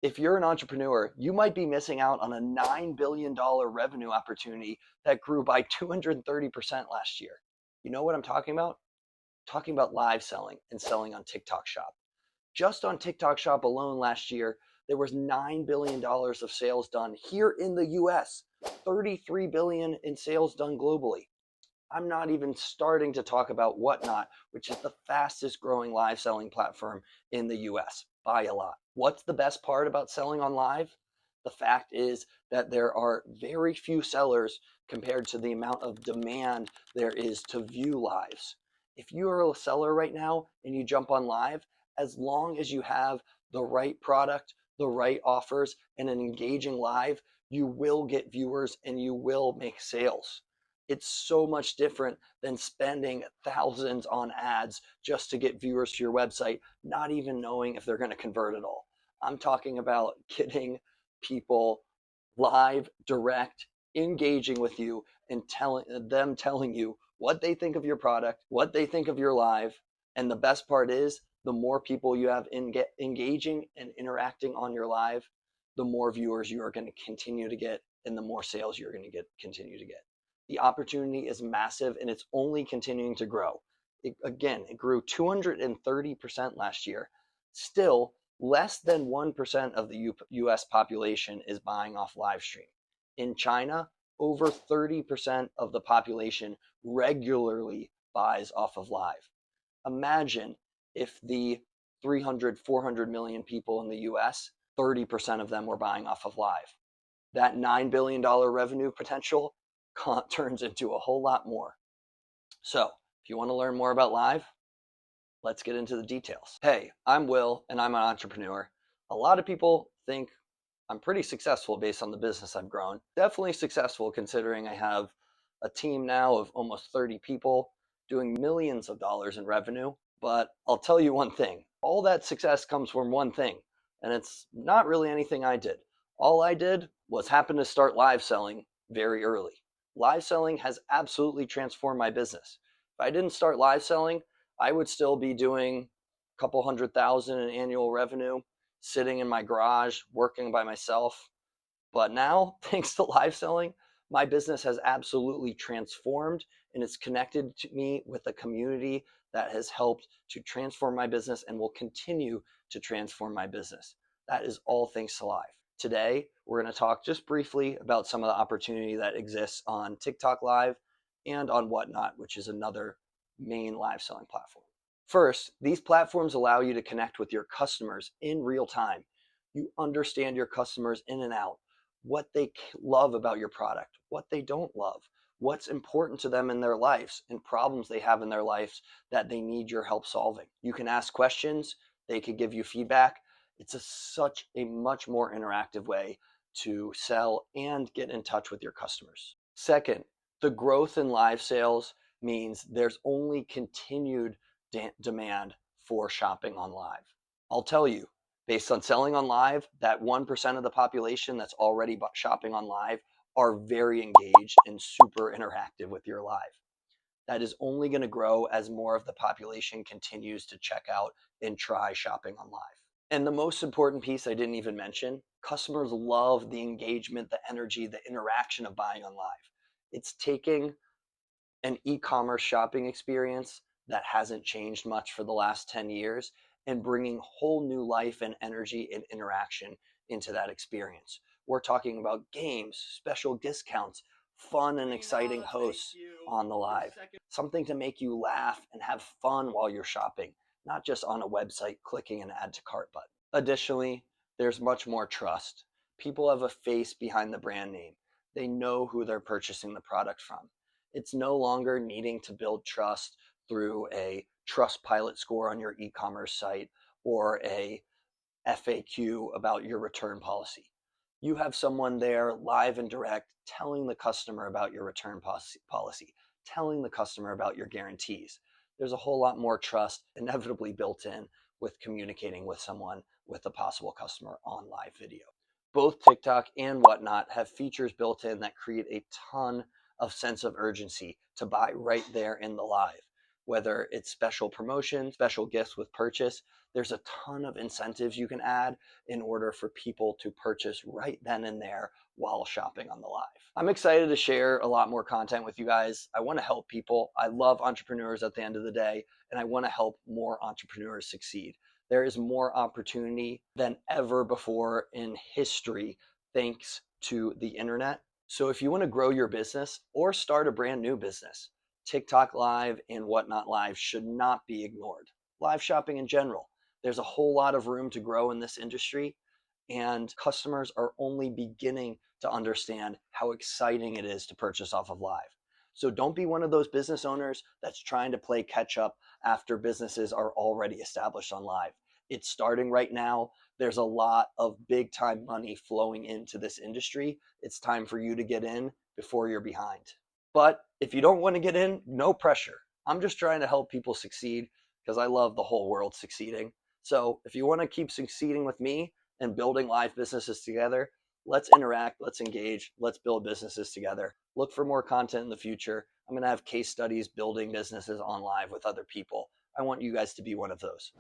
If you're an entrepreneur, you might be missing out on a $9 billion revenue opportunity that grew by 230% last year. You know what I'm talking about? Talking about live selling and selling on TikTok Shop. Just on TikTok Shop alone last year, there was $9 billion of sales done here in the US, 33 billion in sales done globally. I'm not even starting to talk about Whatnot, which is the fastest growing live selling platform in the US by a lot. What's the best part about selling on live? The fact is that there are very few sellers compared to the amount of demand there is to view lives. If you are a seller right now and you jump on live, as long as you have the right product, the right offers, and an engaging live, you will get viewers and you will make sales. It's so much different than spending thousands on ads just to get viewers to your website, not even knowing if they're going to convert at all. I'm talking about getting people live, direct, engaging with you, and telling you what they think of your product, what they think of your live. And the best part is, the more people you have engaging and interacting on your live, the more viewers you are going to continue to get, and the more sales you're going to continue to get. The opportunity is massive and it's only continuing to grow. It grew 230% last year. Still, less than 1% of the US population is buying off live stream. In China, over 30% of the population regularly buys off of live. Imagine if the 300, 400 million people in the US, 30% of them were buying off of live. That $9 billion revenue potential turns into a whole lot more. So if you want to learn more about live, let's get into the details. Hey, I'm Will and I'm an entrepreneur. A lot of people think I'm pretty successful based on the business I've grown. Definitely successful considering I have a team now of almost 30 people doing millions of dollars in revenue. But I'll tell you one thing, all that success comes from one thing, and it's not really anything I did. All I did was happen to start live selling very early. Live selling has absolutely transformed my business. If I didn't start live selling, I would still be doing a couple $100,000 in annual revenue, sitting in my garage, working by myself. But now, thanks to live selling, my business has absolutely transformed and it's connected to me with a community that has helped to transform my business and will continue to transform my business. That is all thanks to live. Today, we're going to talk just briefly about some of the opportunity that exists on TikTok Live and on Whatnot, which is another main live selling platform. First, these platforms allow you to connect with your customers in real time. You understand your customers in and out, what they love about your product, what they don't love, what's important to them in their lives, and problems they have in their lives that they need your help solving. You can ask questions, they could give you feedback. It's such a much more interactive way to sell and get in touch with your customers. Second, the growth in live sales means there's only continued demand for shopping on live. I'll tell you, based on selling on live, that 1% of the population that's already shopping on live are very engaged and super interactive with your live. That is only going to grow as more of the population continues to check out and try shopping on live. And the most important piece I didn't even mention, customers love the engagement, the energy, the interaction of buying on live. It's taking an e-commerce shopping experience that hasn't changed much for the last 10 years and bringing whole new life and energy and interaction into that experience. We're talking about games, special discounts, fun and exciting hosts on the live. Something to make you laugh and have fun while you're shopping, not just on a website clicking an add to cart button. Additionally, there's much more trust. People have a face behind the brand name. They know who they're purchasing the product from. It's no longer needing to build trust through a Trustpilot score on your e-commerce site or a FAQ about your return policy. You have someone there live and direct telling the customer about your return policy, telling the customer about your guarantees. There's a whole lot more trust inevitably built in with communicating with someone, with a possible customer on live video. Both TikTok and Whatnot have features built in that create a ton of sense of urgency to buy right there in the live. whether it's special promotion, special gifts with purchase. There's a ton of incentives you can add in order for people to purchase right then and there while shopping on the live. I'm excited to share a lot more content with you guys. I want to help people. I love entrepreneurs at the end of the day, and I want to help more entrepreneurs succeed. There is more opportunity than ever before in history thanks to the internet. So if you want to grow your business or start a brand new business, TikTok Live and Whatnot Live should not be ignored. Live shopping in general. There's a whole lot of room to grow in this industry, and customers are only beginning to understand how exciting it is to purchase off of live. So don't be one of those business owners that's trying to play catch up after businesses are already established on live. It's starting right now. There's a lot of big time money flowing into this industry. It's time for you to get in before you're behind. But if you don't want to get in, no pressure. I'm just trying to help people succeed because I love the whole world succeeding. So if you want to keep succeeding with me and building live businesses together, let's interact, let's engage, let's build businesses together. Look for more content in the future. I'm going to have case studies building businesses on live with other people. I want you guys to be one of those.